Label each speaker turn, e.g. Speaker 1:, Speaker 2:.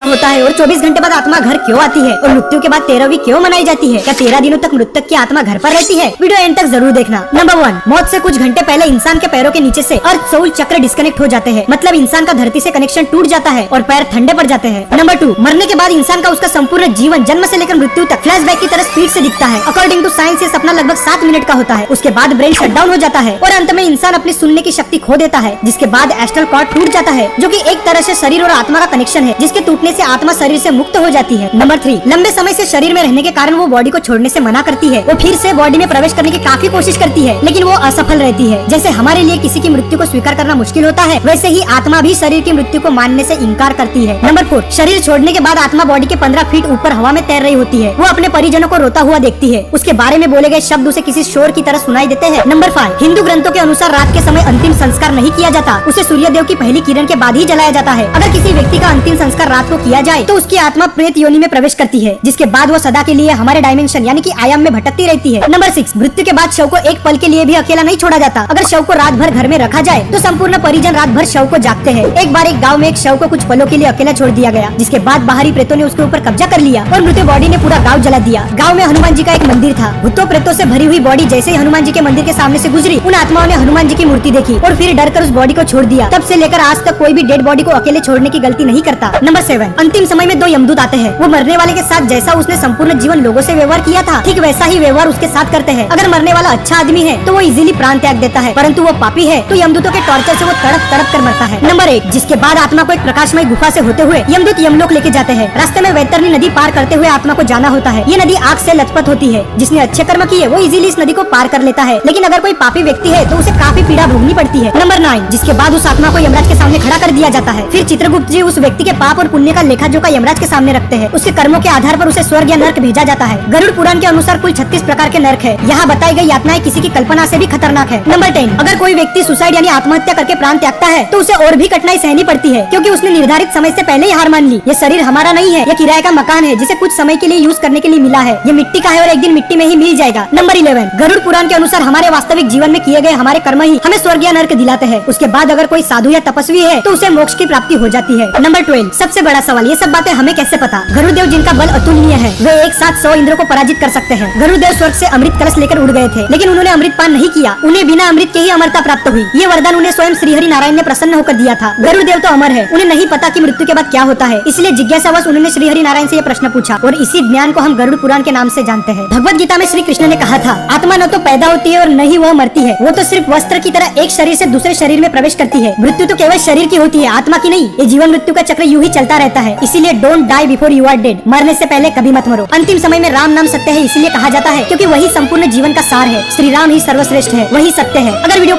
Speaker 1: होता है और 24 घंटे बाद आत्मा घर क्यों आती है और मृत्यु के बाद 13वीं क्यों मनाई जाती है? क्या 13 दिनों तक मृतक की आत्मा घर पर रहती है? वीडियो एंड तक जरूर देखना। नंबर 1, मौत से कुछ घंटे पहले इंसान के पैरों के नीचे से अर्थ सोल चक्र डिस्कनेक्ट हो जाते हैं, मतलब इंसान का धरती से कनेक्शन टूट जाता है और पैर ठंडे पड़ जाते हैं। नंबर 2, मरने के बाद इंसान का उसका संपूर्ण जीवन जन्म से लेकर मृत्यु तक फ्लैशबैक की तरह स्पीड से दिखता है। अकॉर्डिंग टू साइंस ये सपना लगभग 7 मिनट का होता है। उसके बाद ब्रेन शटडाउन हो जाता है और अंत में इंसान अपनी सुनने की शक्ति खो देता है, जिसके बाद एस्ट्रल कॉर्ड टूट जाता है, जो कि एक तरह से शरीर और आत्मा का कनेक्शन है, जिसके टूटने से आत्मा शरीर से मुक्त हो जाती है। नंबर 3, लंबे समय से शरीर में रहने के कारण वो बॉडी को छोड़ने से मना करती है। वो फिर से बॉडी में प्रवेश करने की काफी कोशिश करती है, लेकिन वो असफल रहती है। जैसे हमारे लिए किसी की मृत्यु को स्वीकार करना मुश्किल होता है, वैसे ही आत्मा भी शरीर की मृत्यु को मानने से इनकार करती है। नंबर 4, शरीर छोड़ने के बाद आत्मा बॉडी के 15 फीट ऊपर हवा में तैर रही होती है। वो अपने परिजनों को रोता हुआ देखती है। उसके बारे में बोले गए शब्द उसे किसी शोर की तरह सुनाई देते हैं। नंबर 5, हिंदू ग्रंथों के अनुसार रात के समय अंतिम संस्कार नहीं किया जाता, उसे सूर्य देव की पहली किरण के बाद ही जलाया जाता है। अगर किसी व्यक्ति का अंतिम संस्कार रात को किया जाए तो उसकी आत्मा प्रेत योनि में प्रवेश करती है, जिसके बाद वो सदा के लिए हमारे डायमेंशन यानी कि आयाम में भटकती रहती है। नंबर 6, मृत्यु के बाद शव को एक पल के लिए भी अकेला नहीं छोड़ा जाता। अगर शव को रात भर घर में रखा जाए तो संपूर्ण परिजन रात भर शव को जागते हैं। एक बार एक गाँव में एक शव को कुछ पलों के लिए अकेला छोड़ दिया गया, जिसके बाद बाहरी प्रेतों ने उसके ऊपर कब्जा कर लिया और मृत्यु बॉडी ने पूरा गाँव जला दिया। गाँव में हनुमान जी का एक मंदिर था। भूतों प्रेतों से भरी हुई बॉडी जैसे ही हनुमान जी के मंदिर के सामने से गुजरी, उन आत्माओं ने हनुमान जी की मूर्ति देखी और फिर डरकर उस बॉडी को छोड़ दिया। तब से लेकर आज तक कोई भी डेड बॉडी को अकेले छोड़ने की गलती नहीं करता। नंबर 7, अंतिम समय में 2 यमदूत आते हैं। वो मरने वाले के साथ जैसा उसने संपूर्ण जीवन लोगों से व्यवहार किया था, ठीक वैसा ही व्यवहार उसके साथ करते हैं। अगर मरने वाला अच्छा आदमी है तो वो इजीली प्राण त्याग देता है, परंतु वो पापी है तो यमदूतों के टॉर्चर से वो तड़प तड़प कर मरता है। नंबर 8, जिसके बाद आत्मा को एक प्रकाशमय गुफा से होते हुए यमदूत यमलोक लेके जाते हैं। रास्ते में वैतरणी नदी पार करते हुए आत्मा को जाना होता है। ये नदी आग से लथपथ होती है। जिसने अच्छे कर्म किए वो इजीली इस नदी को पार कर लेता है, लेकिन अगर कोई पापी व्यक्ति है तो उसे काफी पीड़ा भोगनी पड़ती है। नंबर 9, जिसके बाद उस आत्मा को यमराज के सामने खड़ा कर दिया जाता है। फिर चित्रगुप्त जी उस व्यक्ति के पाप और पुण्य का लेखा जोखा यमराज के सामने रखते हैं। उसके कर्मों के आधार पर उसे स्वर्ग या नर्क भेजा जाता है। गरुड़ पुराण के अनुसार कुल 36 प्रकार के नर्क है। यहाँ बताई गई यातनाएं किसी की कल्पना से भी खतरनाक है। नंबर 10, अगर कोई व्यक्ति सुसाइड यानी आत्महत्या करके प्राण त्यागता है तो उसे और भी कठिनाई सहनी पड़ती है, क्योंकि उसने निर्धारित समय से पहले ही हार मान ली। ये शरीर हमारा नहीं है, ये किराए का मकान है जिसे कुछ समय के लिए यूज करने के लिए मिला है। ये मिट्टी का है और एक दिन मिट्टी में ही मिल जाएगा। नंबर 11, गरुड़ पुराण के अनुसार हमारे वास्तविक जीवन में किए गए हमारे कर्म ही हमें स्वर्ग या नर्क दिलाते हैं। उसके बाद अगर कोई साधु या तपस्वी है तो उसे मोक्ष की प्राप्ति हो जाती है। नंबर 12, सबसे बड़ा सवाल, ये सब बातें हमें कैसे पता? गरुड़देव जिनका बल अतुलनीय है, वे एक साथ 100 इंद्रों को पराजित कर सकते हैं। गरुड़देव स्वर्ग से अमृत कलश लेकर उड़ गए थे, लेकिन उन्होंने अमृत पान नहीं किया। उन्हें बिना अमृत के ही अमरता प्राप्त हुई। ये वरदान उन्हें स्वयं श्रीहरि नारायण ने प्रसन्न होकर दिया था। गरुड़देव तो अमर है, उन्हें नहीं पता कि मृत्यु के बाद क्या होता है, इसलिए जिज्ञासावश उन्होंने श्रीहरि नारायण से ये प्रश्न पूछा और इसी ज्ञान को हम गरुड़ पुराण के नाम से जानते हैं। भगवद गीता में श्री कृष्ण ने कहा था, आत्मा न तो पैदा होती है और न ही वह मरती है, वो तो सिर्फ वस्त्र की तरह एक शरीर से दूसरे शरीर में प्रवेश करती है। मृत्यु तो केवल शरीर की होती है, आत्मा की नहीं। ये जीवन मृत्यु का चक्र यूं ही चलता रहता है, इसीलिए don't die before you are dead, मरने से पहले कभी मत मरो। अंतिम समय में राम नाम सत्य है, इसलिए कहा जाता है क्योंकि वही संपूर्ण जीवन का सार है। श्री राम ही सर्वश्रेष्ठ है, वही सत्य है। अगर वीडियो